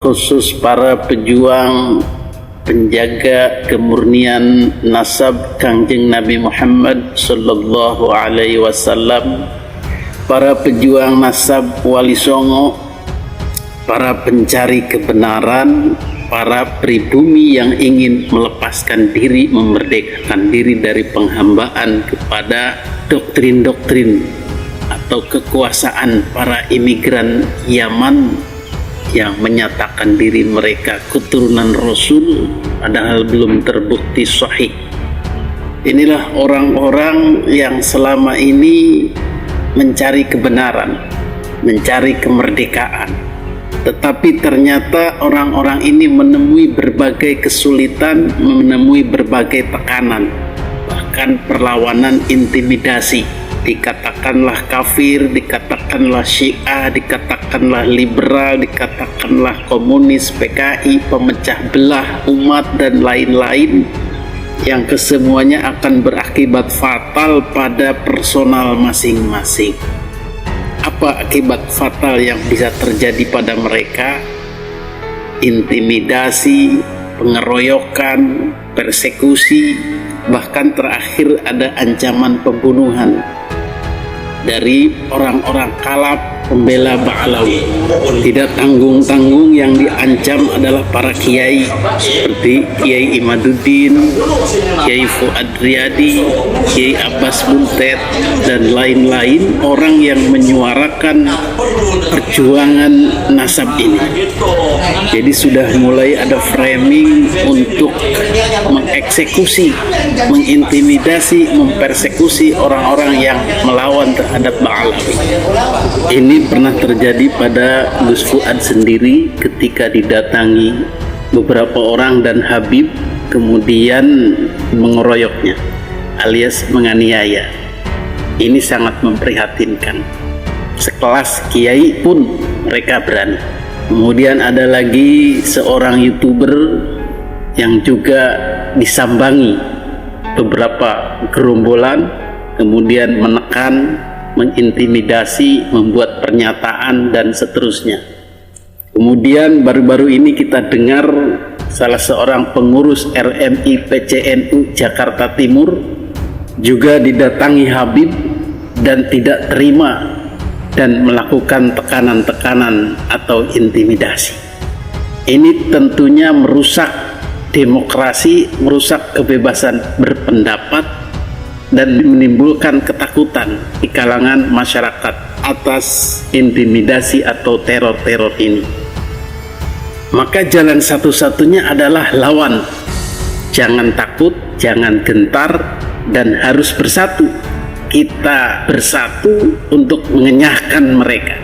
khusus para pejuang penjaga kemurnian nasab Kangjeng Nabi Muhammad sallallahu alaihi wasallam, para pejuang nasab Wali Songo, para pencari kebenaran, para pribumi yang ingin melepaskan diri, memerdekakan diri dari penghambaan kepada doktrin-doktrin atau kekuasaan para imigran Yaman yang menyatakan diri mereka keturunan Rasul padahal belum terbukti sahih. Inilah orang-orang yang selama ini mencari kebenaran, mencari kemerdekaan, tetapi ternyata orang-orang ini menemui berbagai kesulitan, menemui berbagai tekanan, bahkan perlawanan, intimidasi. Dikatakanlah kafir, dikatakanlah Syiah, dikatakanlah liberal, dikatakanlah komunis, PKI, pemecah belah umat dan lain-lain, yang kesemuanya akan berakibat fatal pada personal masing-masing. Apa akibat fatal yang bisa terjadi pada mereka? Intimidasi, pengeroyokan, persekusi, bahkan terakhir ada ancaman pembunuhan dari orang-orang kalab pembela Ba'alawi. Tidak tanggung-tanggung yang diancam adalah para kiai seperti Kiai Imaduddin, Kiai Fuad Riyadi, Kiai Abbas Buntet, dan lain-lain, orang yang menyuarakan perjuangan nasab ini. Jadi sudah mulai ada framing untuk mengeksekusi, mengintimidasi, mempersekusi orang-orang yang melawan terhadap Ba'alawi. Ini pernah terjadi pada Gus Fuad sendiri ketika didatangi beberapa orang dan Habib kemudian mengeroyoknya alias menganiaya. Ini sangat memprihatinkan. Sekelas kiai pun mereka berani. Kemudian ada lagi seorang YouTuber yang juga disambangi beberapa gerombolan, kemudian menekan, mengintimidasi, membuat pernyataan, dan seterusnya. Kemudian baru-baru ini kita dengar salah seorang pengurus RMI PCNU Jakarta Timur juga didatangi Habib dan tidak terima dan melakukan tekanan-tekanan atau intimidasi. Ini tentunya merusak demokrasi, merusak kebebasan berpendapat, dan menimbulkan ketakutan di kalangan masyarakat atas intimidasi atau teror-teror ini. Maka jalan satu-satunya adalah lawan. Jangan takut, jangan gentar, dan harus bersatu. Kita bersatu untuk mengenyahkan mereka.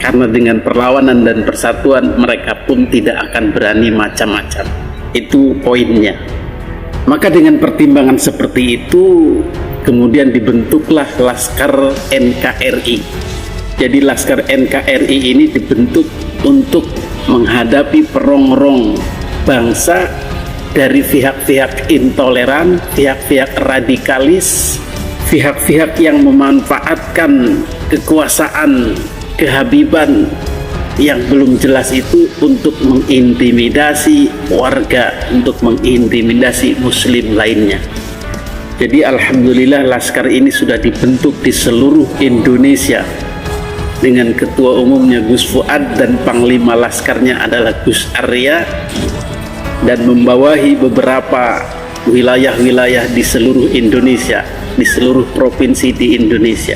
Karena dengan perlawanan dan persatuan mereka pun tidak akan berani macam-macam. Itu poinnya. Maka dengan pertimbangan seperti itu, kemudian dibentuklah Laskar NKRI. Jadi Laskar NKRI ini dibentuk untuk menghadapi perongrong bangsa dari pihak-pihak intoleran, pihak-pihak radikalis, pihak-pihak yang memanfaatkan kekuasaan, kehabiban yang belum jelas itu untuk mengintimidasi warga, untuk mengintimidasi muslim lainnya. Jadi alhamdulillah Laskar ini sudah dibentuk di seluruh Indonesia dengan ketua umumnya Gus Fuad dan panglima Laskarnya adalah Gus Arya, dan membawahi beberapa wilayah-wilayah di seluruh Indonesia, di seluruh provinsi di Indonesia,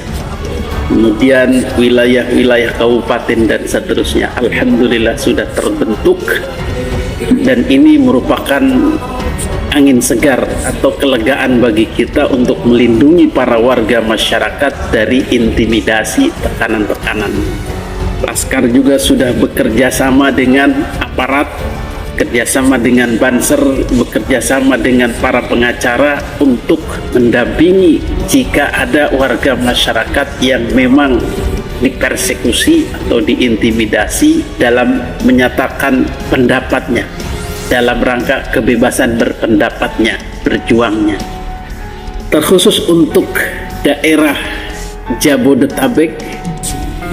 kemudian wilayah-wilayah kabupaten dan seterusnya. Alhamdulillah sudah terbentuk, dan ini merupakan angin segar atau kelegaan bagi kita untuk melindungi para warga masyarakat dari intimidasi, tekanan-tekanan. Laskar juga sudah bekerja sama dengan aparat, kerjasama dengan Banser, bekerjasama dengan para pengacara untuk mendampingi jika ada warga masyarakat yang memang dipersekusi atau diintimidasi dalam menyatakan pendapatnya, dalam rangka kebebasan berpendapatnya, berjuangnya. Terkhusus untuk daerah Jabodetabek,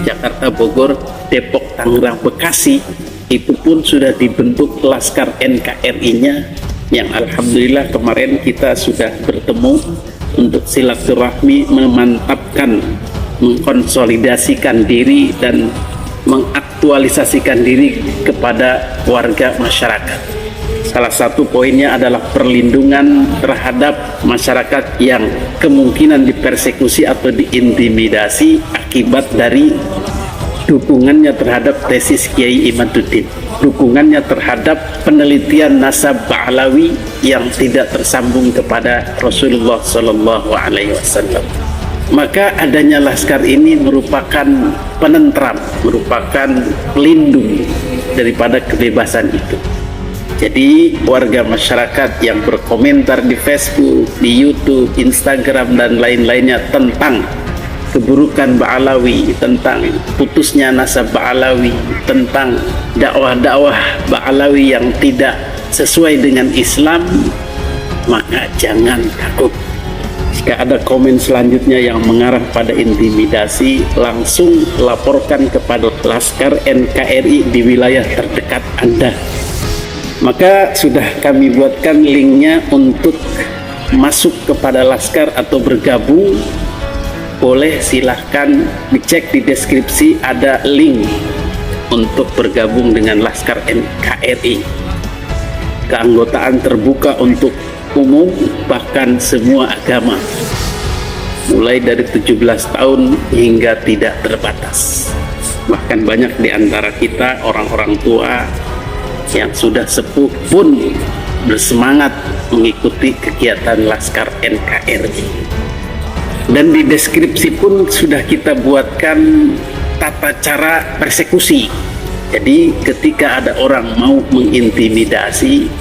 Jakarta, Bogor, Depok, Tangerang, Bekasi, Itu pun sudah dibentuk Laskar NKRI-nya, yang alhamdulillah kemarin kita sudah bertemu untuk silaturahmi, memantapkan, mengkonsolidasikan diri dan mengaktualisasikan diri kepada warga masyarakat. Salah satu poinnya adalah perlindungan terhadap masyarakat yang kemungkinan dipersekusi atau diintimidasi akibat dari dukungannya terhadap tesis Kiai Imaduddin, dukungannya terhadap penelitian nasab Ba'alawi yang tidak tersambung kepada Rasulullah Sallallahu Alaihi Wasallam. Maka adanya laskar ini merupakan penentram, merupakan pelindung daripada kebebasan itu. Jadi warga masyarakat yang berkomentar di Facebook, di YouTube, Instagram dan lain-lainnya tentang keburukan Ba'alawi, tentang putusnya nasab Ba'alawi, tentang dakwah-dakwah Ba'alawi yang tidak sesuai dengan Islam, maka jangan takut. Jika ada komen selanjutnya yang mengarah pada intimidasi, langsung laporkan kepada Laskar NKRI di wilayah terdekat Anda. Maka sudah kami buatkan linknya untuk masuk kepada Laskar atau bergabung. Boleh silahkan dicek di deskripsi, ada link untuk bergabung dengan Laskar NKRI. Keanggotaan terbuka untuk umum, bahkan semua agama, mulai dari 17 tahun hingga tidak terbatas. Bahkan banyak di antara kita orang-orang tua yang sudah sepuh pun bersemangat mengikuti kegiatan Laskar NKRI. Dan di deskripsi pun sudah kita buatkan tata cara persekusi. Jadi ketika ada orang mau mengintimidasi,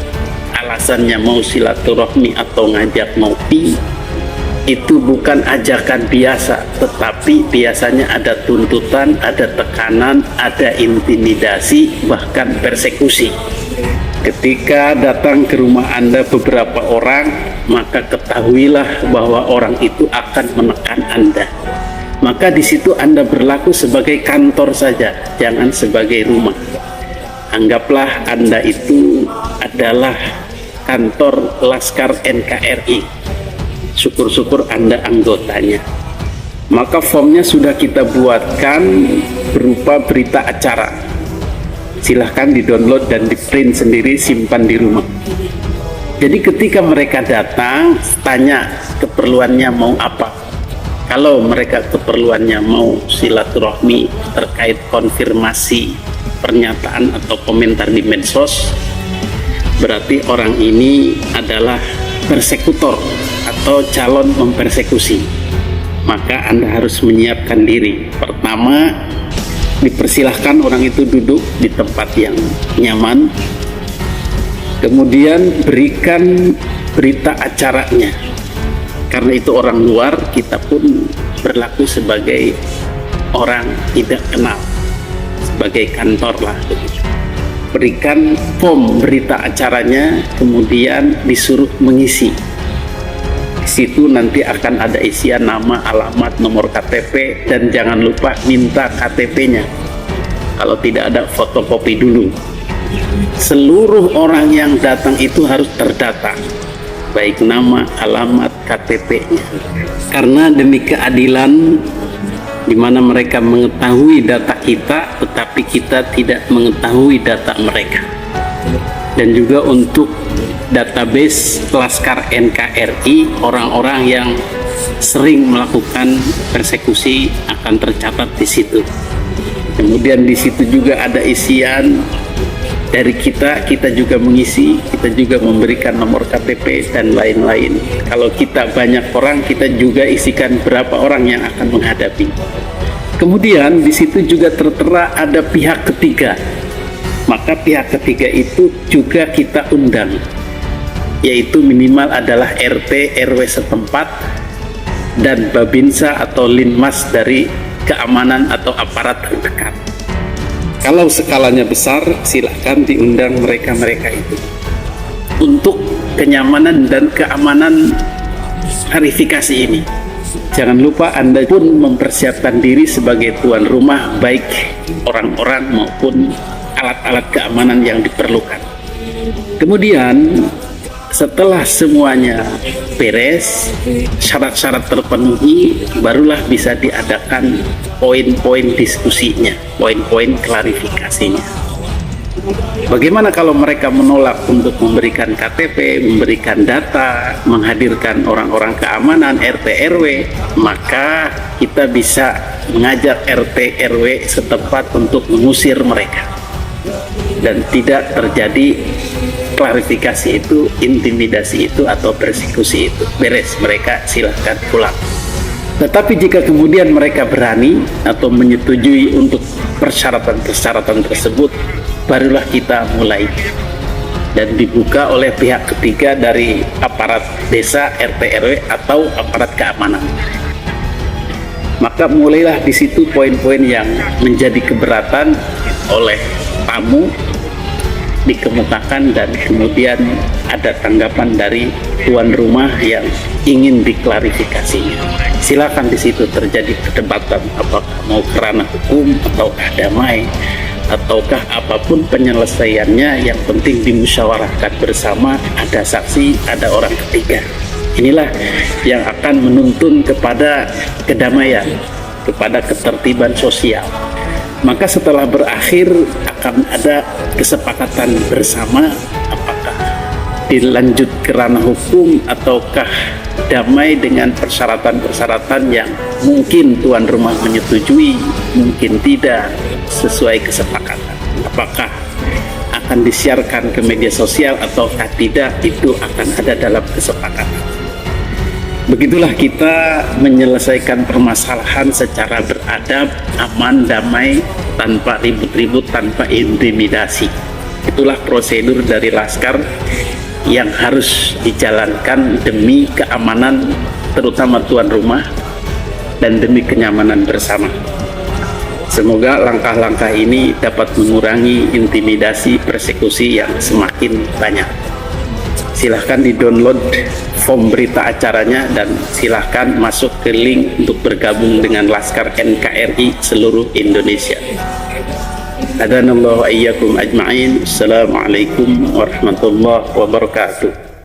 alasannya mau silaturahmi atau ngajak ngopi, itu bukan ajakan biasa, tetapi biasanya ada tuntutan, ada tekanan, ada intimidasi, bahkan persekusi. Ketika datang ke rumah Anda beberapa orang, maka ketahuilah bahwa orang itu akan menekan Anda. Maka di situ Anda berlaku sebagai kantor saja, jangan sebagai rumah. Anggaplah Anda itu adalah kantor Laskar NKRI. Syukur-syukur Anda anggotanya. Maka formnya sudah kita buatkan berupa berita acara. Silahkan di-download dan di-print sendiri, simpan di rumah. Jadi ketika mereka datang, tanya keperluannya mau apa. Kalau mereka keperluannya mau silaturahmi terkait konfirmasi pernyataan atau komentar di medsos, berarti orang ini adalah persekutor atau calon mempersekusi. Maka Anda harus menyiapkan diri. Pertama, dipersilahkan orang itu duduk di tempat yang nyaman. Kemudian berikan berita acaranya. Karena itu orang luar, kita pun berlaku sebagai orang tidak kenal, sebagai kantor lah. Berikan form berita acaranya, kemudian disuruh mengisi. Di situ nanti akan ada isian nama, alamat, nomor KTP, dan jangan lupa minta KTP-nya. Kalau tidak ada, fotokopi dulu. Seluruh orang yang datang itu harus terdata, baik nama, alamat, KTP-nya. Karena demi keadilan, di mana mereka mengetahui data kita, tetapi kita tidak mengetahui data mereka. Dan juga untuk database Laskar NKRI, orang-orang yang sering melakukan persekusi akan tercatat di situ. Kemudian di situ juga ada isian dari kita juga mengisi, kita juga memberikan nomor KTP dan lain-lain. Kalau kita banyak orang, kita juga isikan berapa orang yang akan menghadapi. Kemudian di situ juga tertera ada pihak ketiga. Maka pihak ketiga itu juga kita undang, yaitu minimal adalah RT RW setempat dan Babinsa atau Linmas dari keamanan atau aparat terdekat. Kalau skalanya besar, silakan diundang mereka-mereka itu untuk kenyamanan dan keamanan verifikasi ini. Jangan lupa Anda pun mempersiapkan diri sebagai tuan rumah, baik orang-orang maupun alat-alat keamanan yang diperlukan. Kemudian setelah semuanya beres, syarat-syarat terpenuhi, barulah bisa diadakan poin-poin diskusinya, poin-poin klarifikasinya. Bagaimana kalau mereka menolak untuk memberikan KTP, memberikan data, menghadirkan orang-orang keamanan, RT RW, maka kita bisa mengajak RT RW setempat untuk mengusir mereka dan tidak terjadi klarifikasi itu, intimidasi itu, atau persekusi itu. Beres, mereka silahkan pulang. Tetapi jika kemudian mereka berani atau menyetujui untuk persyaratan-persyaratan tersebut, barulah kita mulai dan dibuka oleh pihak ketiga dari aparat desa, RT RW, atau aparat keamanan. Maka mulailah di situ poin-poin yang menjadi keberatan oleh tamu dikemukakan, dan kemudian ada tanggapan dari tuan rumah yang ingin diklarifikasi. Silakan di situ terjadi perdebatan, apakah mau kerana hukum ataukah damai ataukah apapun penyelesaiannya, yang penting dimusyawarahkan bersama, ada saksi, ada orang ketiga. Inilah yang akan menuntun kepada kedamaian, kepada ketertiban sosial. Maka setelah berakhir akan ada kesepakatan bersama, apakah dilanjut ke ranah hukum ataukah damai dengan persyaratan-persyaratan yang mungkin tuan rumah menyetujui, mungkin tidak, sesuai kesepakatan. Apakah akan disiarkan ke media sosial ataukah tidak, itu akan ada dalam kesepakatan. Begitulah kita menyelesaikan permasalahan secara beradab, aman, damai, tanpa ribut-ribut, tanpa intimidasi. Itulah prosedur dari Laskar yang harus dijalankan demi keamanan terutama tuan rumah dan demi kenyamanan bersama. Semoga langkah-langkah ini dapat mengurangi intimidasi, persekusi yang semakin banyak. Silahkan di-download form berita acaranya dan silahkan masuk ke link untuk bergabung dengan Laskar NKRI seluruh Indonesia. Hadanallahu wa iyyakum ajma'in. Assalamualaikum warahmatullahi wabarakatuh.